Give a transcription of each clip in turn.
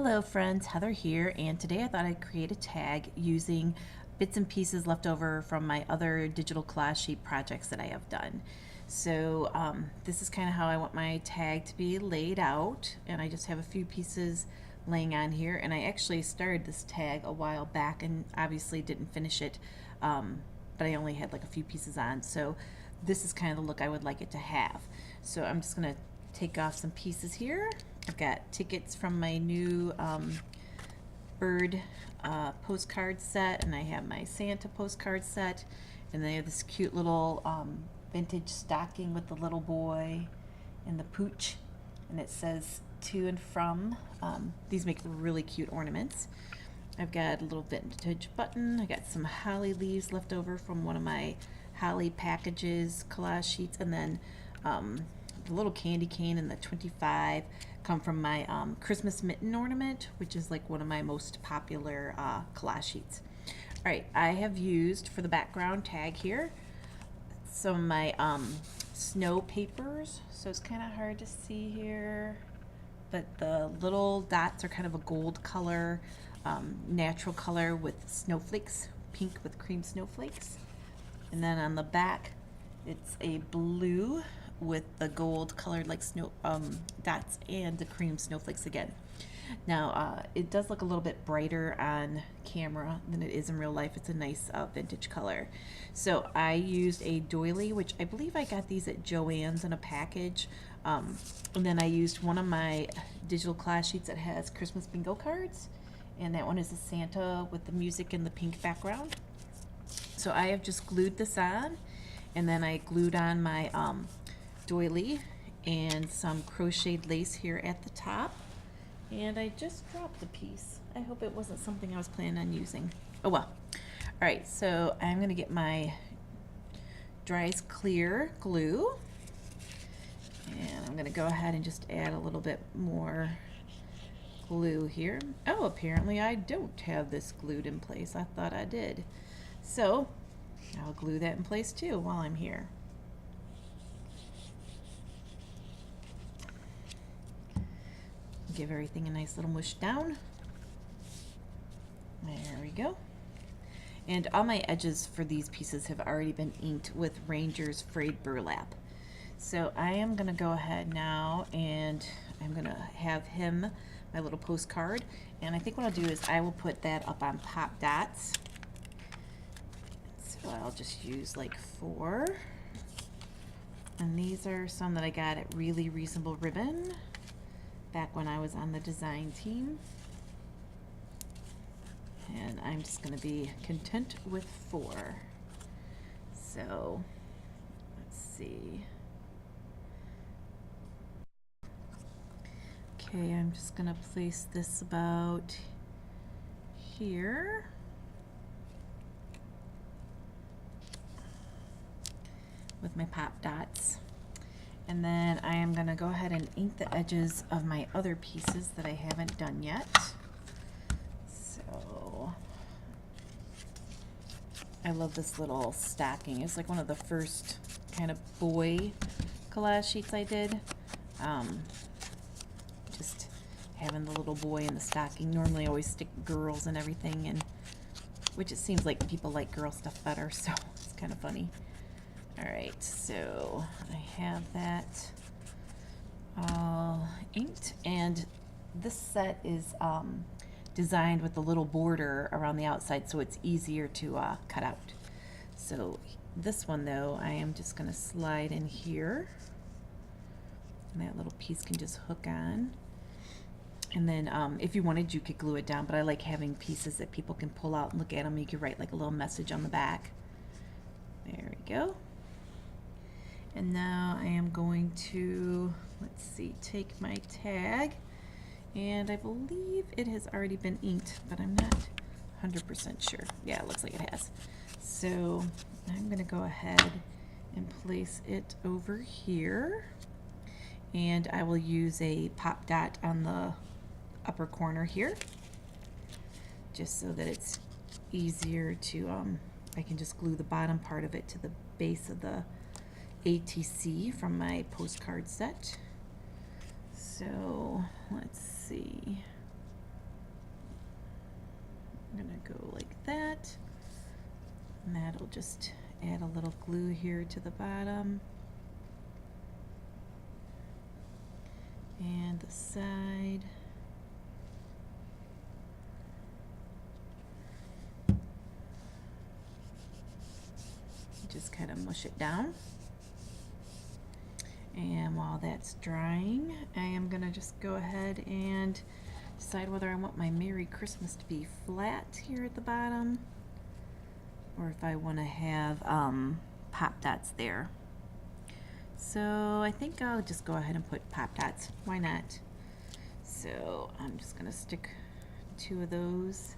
Hello friends, Heather here, and today I thought I'd create a tag using bits and pieces left over from my other digital collage sheet projects that I have done. So this is kind of how I want my tag to be laid out, and I just have a few pieces laying on here, and I actually started this tag a while back and obviously didn't finish it, but I only had like a few pieces on, so this is kind of the look I would like it to have. So I'm just going to take off some pieces here. I've got tickets from my new bird postcard set, and I have my Santa postcard set, and they have this cute little vintage stocking with the little boy and the pooch, and it says to and from. These make really cute ornaments. I've got a little vintage button. I got some holly leaves left over from one of my holly packages collage sheets, and then the little candy cane and the 25 come from my Christmas mitten ornament, which is like one of my most popular collage sheets. All right, I have used for the background tag here some of my snow papers, so it's kind of hard to see here, but the little dots are kind of a gold color, natural color with snowflakes, pink with cream snowflakes. And then on the back, it's a blue with the gold colored like snow dots and the cream snowflakes again. Now it does look a little bit brighter on camera than it is in real life. It's a nice vintage color. So I used a doily, which I believe I got these at Joann's in a package, and then I used one of my digital collage sheets that has Christmas bingo cards, and that one is a Santa with the music in the pink background. So I have just glued this on, and then I glued on my doily and some crocheted lace here at the top, and I just dropped a piece. I hope it wasn't something I was planning on using. Oh well. All right, so I'm gonna get my Dry's Clear glue, and I'm gonna go ahead and just add a little bit more glue here. Oh, apparently I don't have this glued in place. I thought I did. So I'll glue that in place too while I'm here. Give everything a nice little mush down. There we go. And all my edges for these pieces have already been inked with Ranger's frayed burlap. So I am gonna go ahead now, and I'm gonna have him, my little postcard, and I think what I'll do is I will put that up on pop dots. So I'll just use like 4. And these are some that I got at Really Reasonable Ribbon back when I was on the design team. And I'm just going to be content with 4. So let's see. Okay, I'm just going to place this about here. With my pop dots. And then I am going to go ahead and ink the edges of my other pieces that I haven't done yet. So I love this little stocking. It's like one of the first kind of boy collage sheets I did. Just having the little boy in the stocking. Normally I always stick girls and everything, and which it seems like people like girl stuff better, so it's kind of funny. Alright, so I have that all inked, and this set is designed with a little border around the outside so it's easier to cut out. So this one though, I am just going to slide in here, and that little piece can just hook on. And then if you wanted, you could glue it down, but I like having pieces that people can pull out and look at them. You could write like a little message on the back. There we go. And now I am going to, let's see, take my tag, and I believe it has already been inked, but I'm not 100% sure. Yeah, it looks like it has. So I'm going to go ahead and place it over here, and I will use a pop dot on the upper corner here, just so that it's easier to, I can just glue the bottom part of it to the base of the ATC from my postcard set. So let's see. I'm gonna go like that, and that'll just add a little glue here to the bottom and the side. Just kind of mush it down. And while that's drying, I am gonna just go ahead and decide whether I want my Merry Christmas to be flat here at the bottom, or if I want to have pop dots there. So I think I'll just go ahead and put pop dots. Why not? So I'm just gonna stick 2 of those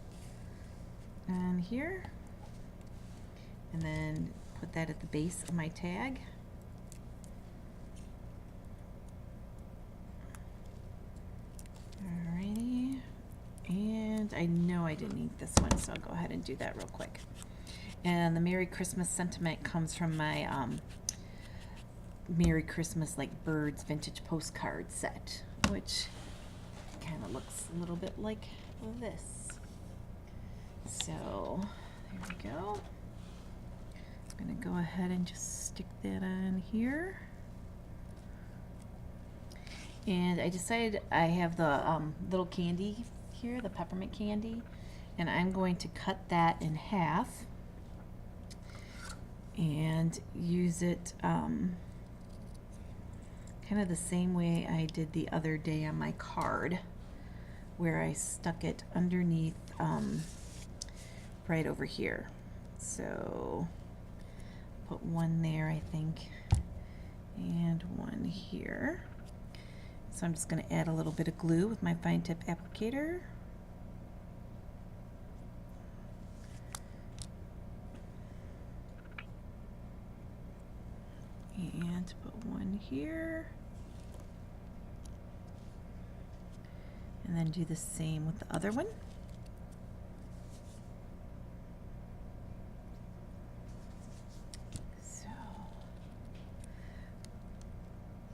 on here, and then put that at the base of my tag. Alrighty, and I know I didn't eat this one, so I'll go ahead and do that real quick. And the Merry Christmas sentiment comes from my Merry Christmas like birds vintage postcard set, which kind of looks a little bit like this. So there we go. I'm gonna go ahead and just stick that on here. And I decided I have the little candy here, the peppermint candy, and I'm going to cut that in half and use it kind of the same way I did the other day on my card, where I stuck it underneath right over here. So put one there, I think, and one here. So I'm just going to add a little bit of glue with my fine tip applicator. And put one here. And then do the same with the other one.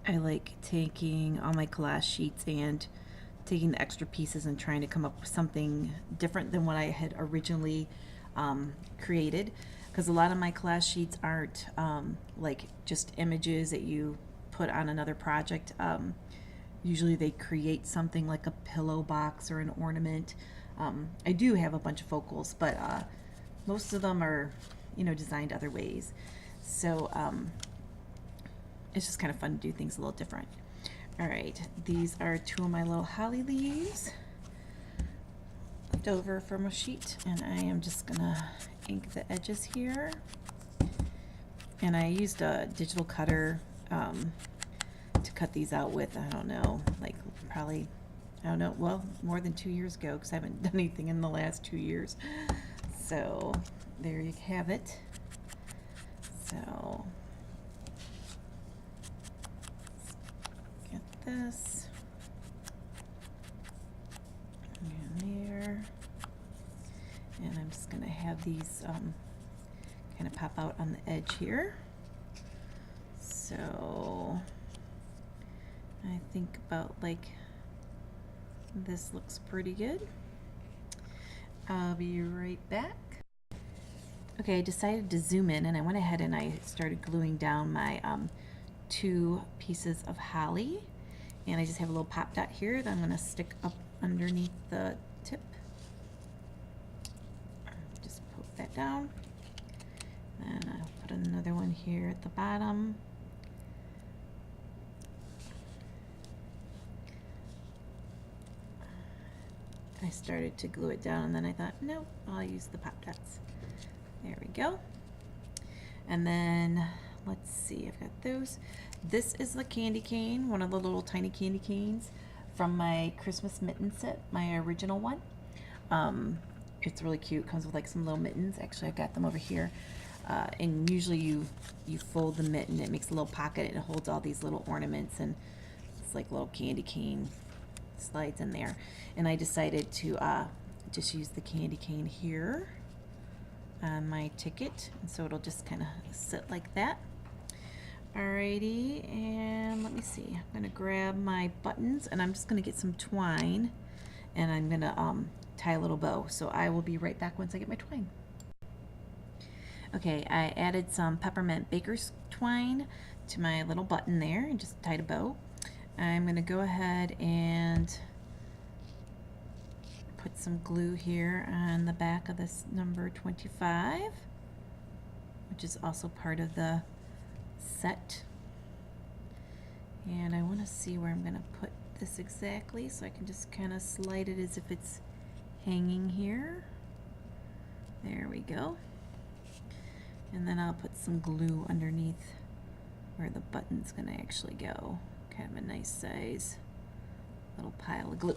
I like taking all my collage sheets and taking the extra pieces and trying to come up with something different than what I had originally created, because a lot of my collage sheets aren't like just images that you put on another project. Usually they create something like a pillow box or an ornament. I do have a bunch of focals, but most of them are, you know, designed other ways. So it's just kind of fun to do things a little different. All right, these are 2 of my little holly leaves left over from a sheet, and I am just gonna ink the edges here. And I used a digital cutter to cut these out with, I don't know, like probably, I don't know, well, more than 2 years ago, because I haven't done anything in the last 2 years. So there you have it. So this and there, and I'm just going to have these kind of pop out on the edge here. So I think about like this looks pretty good. I'll be right back. Okay, I decided to zoom in, and I went ahead and I started gluing down my 2 pieces of holly. And I just have a little pop dot here that I'm going to stick up underneath the tip. Just poke that down. And I'll put another one here at the bottom. I started to glue it down, and then I thought, no, I'll use the pop dots. There we go. And then let's see, I've got those. This is the candy cane, one of the little tiny candy canes from my Christmas mitten set, my original one. It's really cute. It comes with like some little mittens. Actually, I've got them over here. And usually you fold the mitten, it makes a little pocket, and it holds all these little ornaments, and it's like little candy cane slides in there. And I decided to just use the candy cane here on my ticket, and so it'll just kind of sit like that. Alrighty, and let me see. I'm gonna grab my buttons, and I'm just gonna get some twine, and I'm gonna tie a little bow. So I will be right back once I get my twine. Okay, I added some peppermint baker's twine to my little button there and just tied a bow. I'm going to go ahead and put some glue here on the back of this number 25, which is also part of the set. And I want to see where I'm going to put this exactly, so I can just kind of slide it as if it's hanging here. There we go. And then I'll put some glue underneath where the button's going to actually go. Kind of a nice size little pile of glue.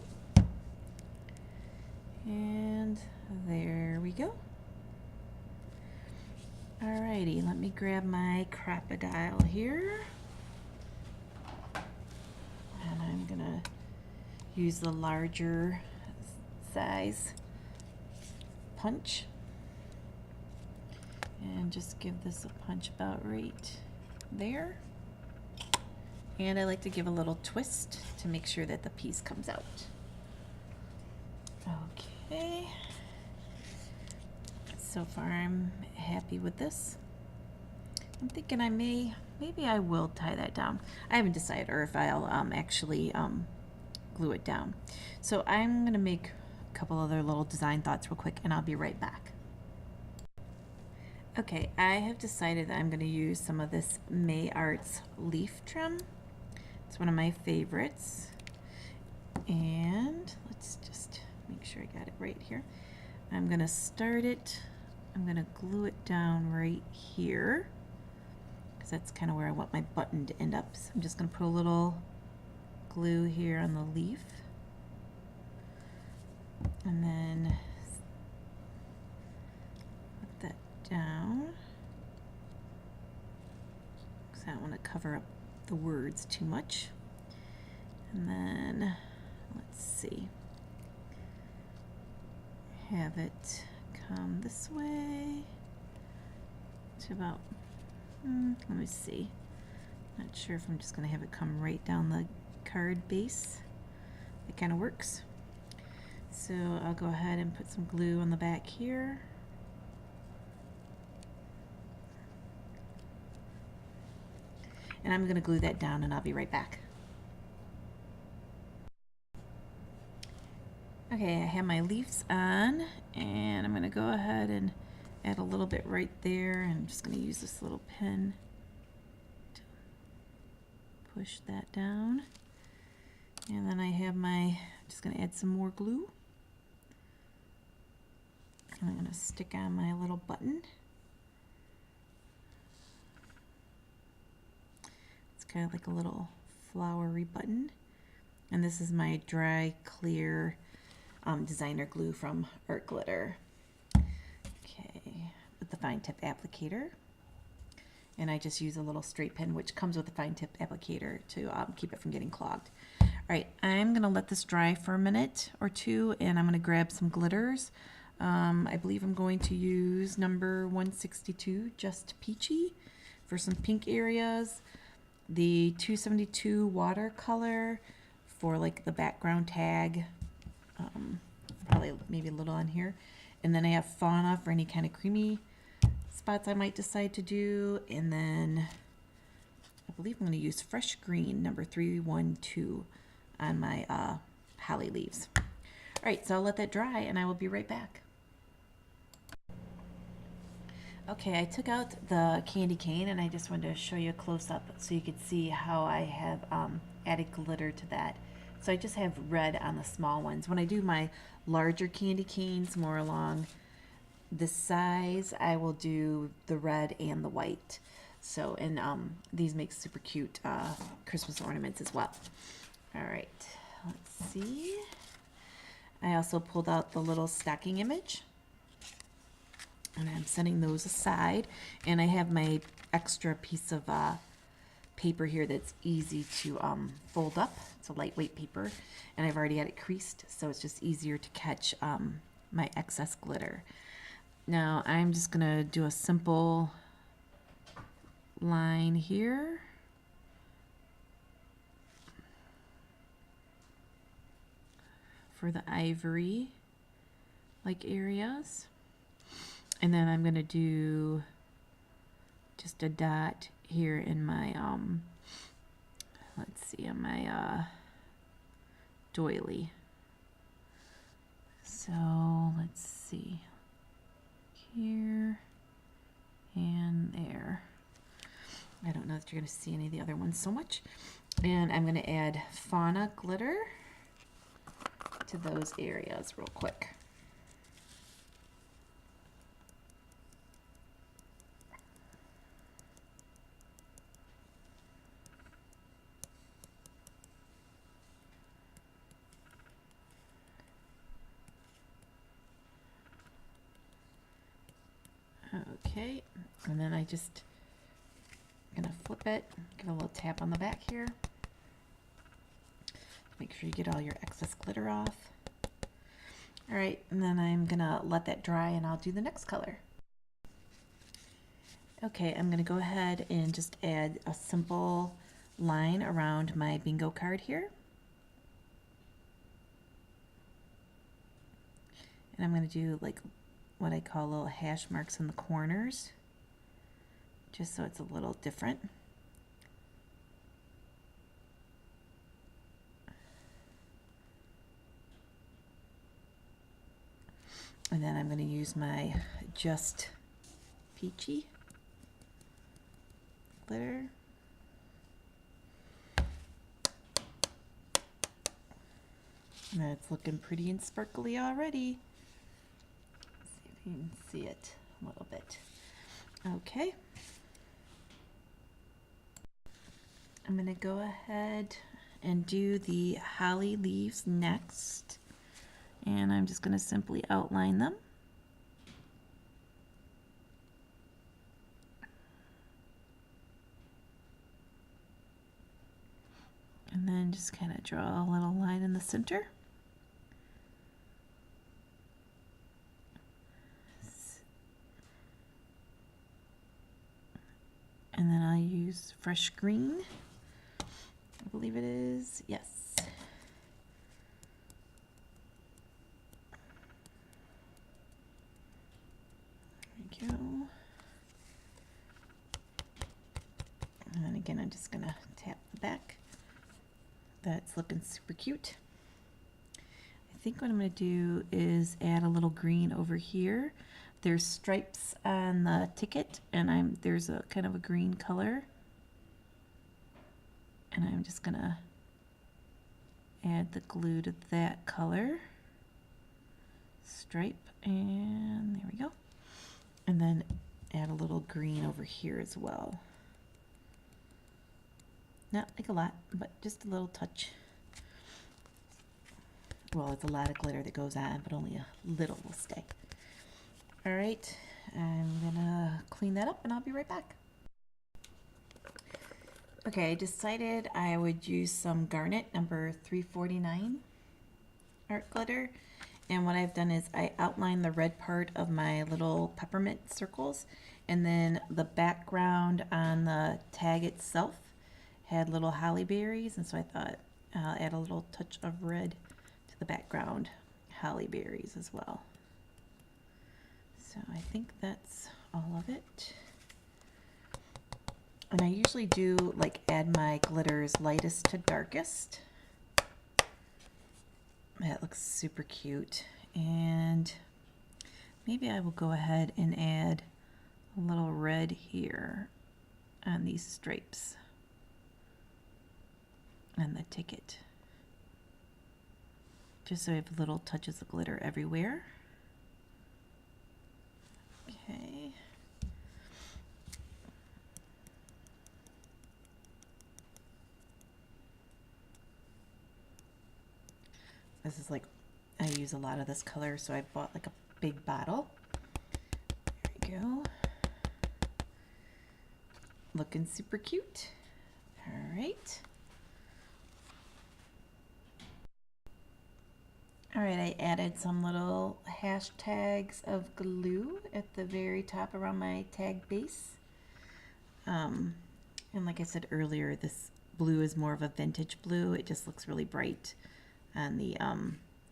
And there we go. Alrighty, let me grab my crocodile here. And I'm gonna use the larger size punch. And just give this a punch about right there. And I like to give a little twist to make sure that the piece comes out. Okay. So far I'm happy with this. I'm thinking maybe I will tie that down. I haven't decided, or if I'll actually glue it down. So I'm gonna make a couple other little design thoughts real quick and I'll be right back. Okay, I have decided that I'm going to use some of this May Arts leaf trim. It's one of my favorites. And let's just make sure I got it right here. I'm going to start it. I'm going to glue it down right here, because that's kind of where I want my button to end up. So I'm just going to put a little glue here on the leaf. And then down, because I don't want to cover up the words too much. And then let's see, have it come this way to about, let me see, not sure if I'm just going to have it come right down the card base. It kind of works. So I'll go ahead and put some glue on the back here. And I'm going to glue that down and I'll be right back. Okay, I have my leaves on and I'm going to go ahead and add a little bit right there. I'm just going to use this little pen to push that down. And then I have just going to add some more glue. And I'm going to stick on my little button. Kind of like a little flowery button. And this is my dry clear designer glue from Art Glitter. Okay, with the fine tip applicator. And I just use a little straight pen, which comes with a fine tip applicator to keep it from getting clogged. All right, I'm gonna let this dry for a minute or two, and I'm gonna grab some glitters. I believe I'm going to use number 162, Just Peachy, for some pink areas. The 272 watercolor for like the background tag, probably maybe a little on here. And then I have Fauna for any kind of creamy spots I might decide to do. And then I believe I'm going to use Fresh Green, number 312, on my holly leaves. All right, so I'll let that dry and I will be right back. Okay, I took out the candy cane and I just wanted to show you a close-up so you could see how I have added glitter to that. So I just have red on the small ones. When I do my larger candy canes, more along this size, I will do the red and the white. So, and these make super cute Christmas ornaments as well. All right, let's see. I also pulled out the little stocking image. And I'm setting those aside, and I have my extra piece of paper here that's easy to fold up. It's a lightweight paper, and I've already had it creased, so it's just easier to catch my excess glitter. Now I'm just gonna do a simple line here. For the ivory. like areas. And then I'm going to do just a dot here in my, let's see, on my doily. So let's see, here and there. I don't know that you're going to see any of the other ones so much. And I'm going to add fauna glitter to those areas real quick. Okay, and then I just gonna flip it, give a little tap on the back here. Make sure you get all your excess glitter off. All right, and then I'm gonna let that dry and I'll do the next color. Okay, I'm gonna go ahead and just add a simple line around my bingo card here. And I'm gonna do like what I call little hash marks in the corners, just so it's a little different. And then I'm going to use my Just Peachy glitter. That's looking pretty and sparkly already. See if you can see it a little bit. Okay. I'm going to go ahead and do the holly leaves next. And I'm just going to simply outline them. And then just kind of draw a little line in the center. And then I'll use fresh green. I believe it is, yes. There we go. And then again, I'm just gonna tap the back. That's looking super cute. I think what I'm gonna do is add a little green over here. There's stripes on the ticket, and there's a kind of a green color. And I'm just gonna add the glue to that color. Stripe, and there we go. And then add a little green over here as well. Not like a lot, but just a little touch. Well, it's a lot of glitter that goes on, but only a little will stay. All right, I'm gonna clean that up and I'll be right back. Okay, I decided I would use some Garnet number 349 art glitter. And what I've done is I outlined the red part of my little peppermint circles, and then the background on the tag itself had little holly berries, and so I thought I'll add a little touch of red to the background holly berries as well. So I think that's all of it. And I usually do like add my glitters lightest to darkest. That looks super cute. And maybe I will go ahead and add a little red here on these stripes and the ticket, just so I have little touches of glitter everywhere. Okay. This is like, I use a lot of this color, so I bought like a big bottle. There we go. Looking super cute. All right. All right, I added some little hashtags of glue at the very top around my tag base. And like I said earlier, this blue is more of a vintage blue. It just looks really bright on the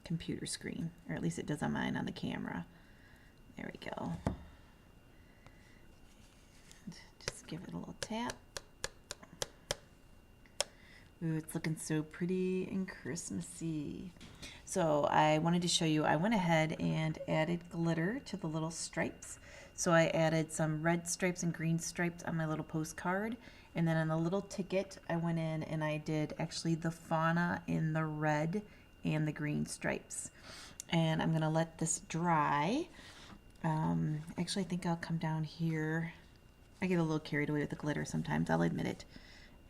computer screen, or at least it does on mine on the camera. There we go. Just give it a little tap. Ooh, it's looking so pretty and Christmassy. So I wanted to show you, I went ahead and added glitter to the little stripes. So I added some red stripes and green stripes on my little postcard. And then on the little ticket, I went in and I did actually the fauna in the red and the green stripes. And I'm gonna let this dry. Actually, I think I'll come down here. I get a little carried away with the glitter sometimes, I'll admit it.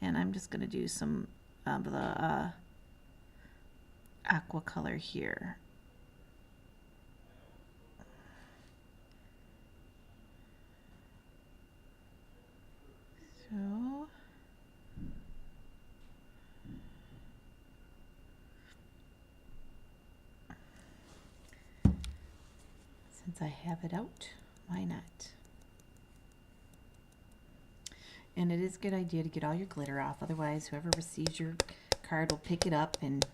And I'm just gonna do some of the aqua color here. So since I have it out, why not? And it is a good idea to get all your glitter off, otherwise whoever receives your card will pick it up and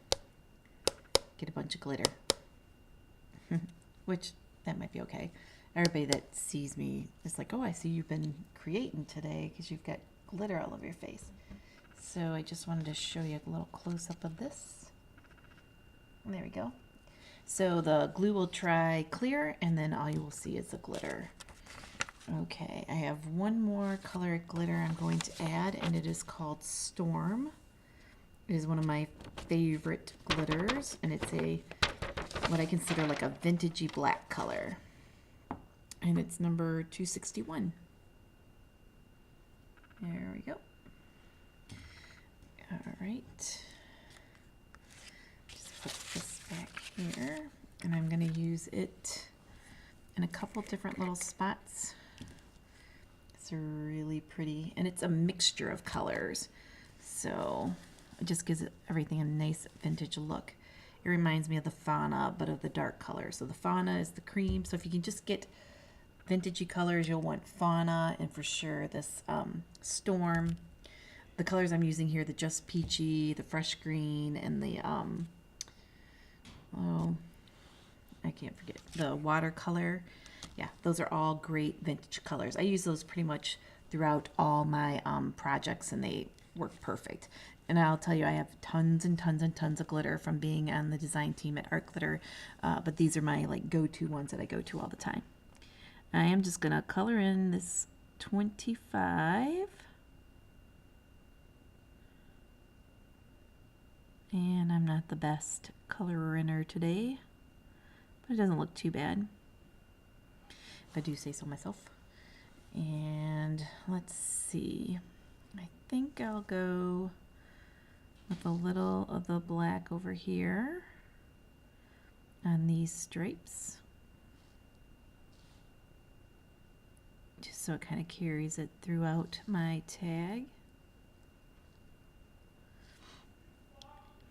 get a bunch of glitter. Which, that might be okay. Everybody that sees me is like, oh, I see you've been creating today because you've got glitter all over your face. So I just wanted to show you a little close-up of this. There we go. So the glue will dry clear, and then all you will see is the glitter. Okay, I have one more color glitter I'm going to add, and it is called Storm. It is one of my favorite glitters, and it's a what I consider like a vintagey black color. And it's number 261. There we go. All right. Just put this back here, and I'm going to use it in a couple different little spots. It's really pretty, and it's a mixture of colors, so it just gives it everything a nice vintage look. It reminds me of the fauna, but of the dark color. So the fauna is the cream, so if you can just get vintagey colors, you'll want fauna, and for sure this storm. The colors I'm using here, the Just Peachy, the Fresh Green, and the oh, I can't forget, the watercolor. Yeah, those are all great vintage colors. I use those pretty much throughout all my projects, and they work perfect. And I'll tell you, I have tons and tons and tons of glitter from being on the design team at Art Glitter, but these are my like go-to ones that I go to all the time. I am just gonna color in this 25. And I'm not the best colorer today, but it doesn't look too bad, if I do say so myself. And let's see, I think I'll go with a little of the black over here on these stripes, just so it kind of carries it throughout my tag.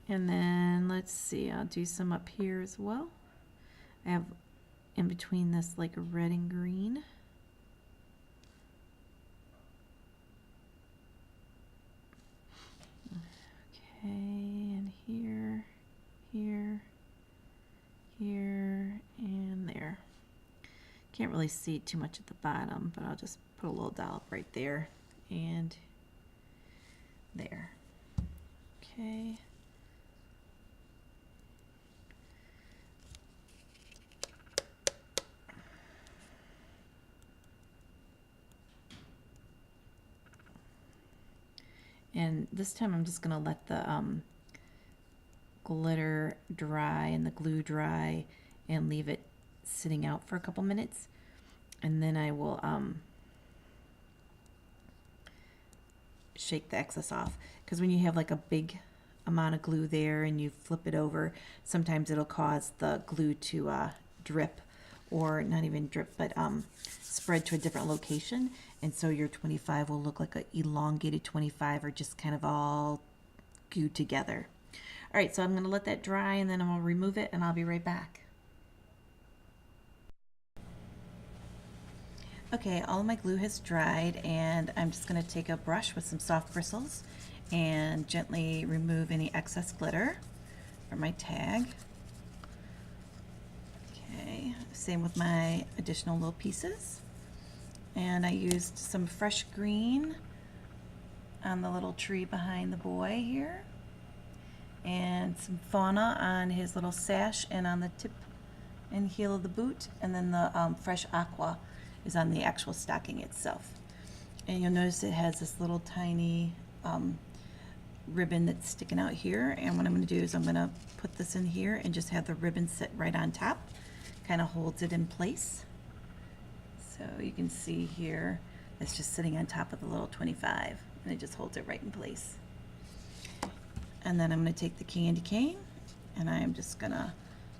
And then let's see, I'll do some up here as well. I have in between this like red and green. Okay, and here, here, here, and there. Can't really see too much at the bottom, but I'll just put a little dollop right there and there. Okay. And this time I'm just going to let the glitter dry and the glue dry and leave it sitting out for a couple minutes. And then I will shake the excess off. Because when you have like a big amount of glue there and you flip it over, sometimes it'll cause the glue to drip, or not even drip, but spread to a different location. And so your 25 will look like an elongated 25, or just kind of all glued together. All right, so I'm going to let that dry, and then I'm going to remove it, and I'll be right back. Okay, all of my glue has dried, and I'm just going to take a brush with some soft bristles and gently remove any excess glitter from my tag. Okay, same with my additional little pieces. And I used some fresh green on the little tree behind the boy here, and some fauna on his little sash and on the tip and heel of the boot, and then the fresh aqua is on the actual stocking itself. And you'll notice it has this little tiny ribbon that's sticking out here, and what I'm going to do is I'm going to put this in here and just have the ribbon sit right on top. Kind of holds it in place. So you can see here it's just sitting on top of the little 25, and it just holds it right in place. And then I'm going to take the candy cane and I'm just going to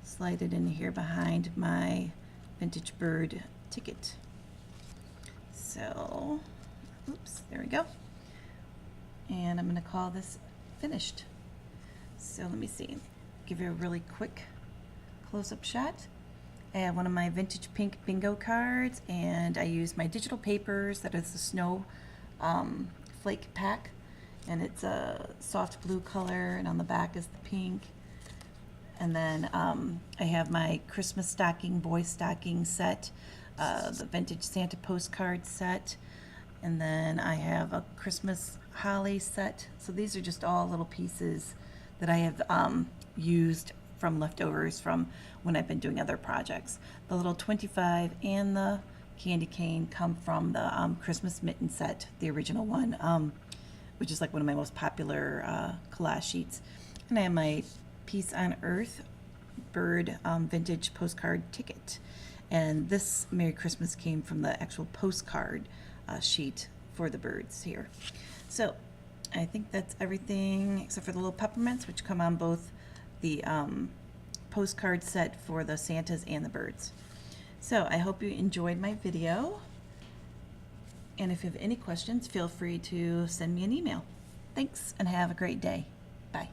slide it in here behind my vintage bird ticket. So, oops, there we go. And I'm going to call this finished. So let me see, give you a really quick close-up shot. I have one of my vintage pink bingo cards, and I use my digital papers that is the snow flake pack, and it's a soft blue color, and on the back is the pink. And then I have my Christmas stocking, boy stocking set, the vintage Santa postcard set, and then I have a Christmas holly set. So these are just all little pieces that I have used from leftovers from when I've been doing other projects. The little 25 and the candy cane come from the Christmas mitten set, the original one, which is like one of my most popular collage sheets. And I have my Peace on Earth bird vintage postcard ticket. And this Merry Christmas came from the actual postcard sheet for the birds here. So I think that's everything except for the little peppermints, which come on both the postcard set for the Santas and the birds. So I hope you enjoyed my video, and if you have any questions, feel free to send me an email. Thanks, and have a great day. Bye.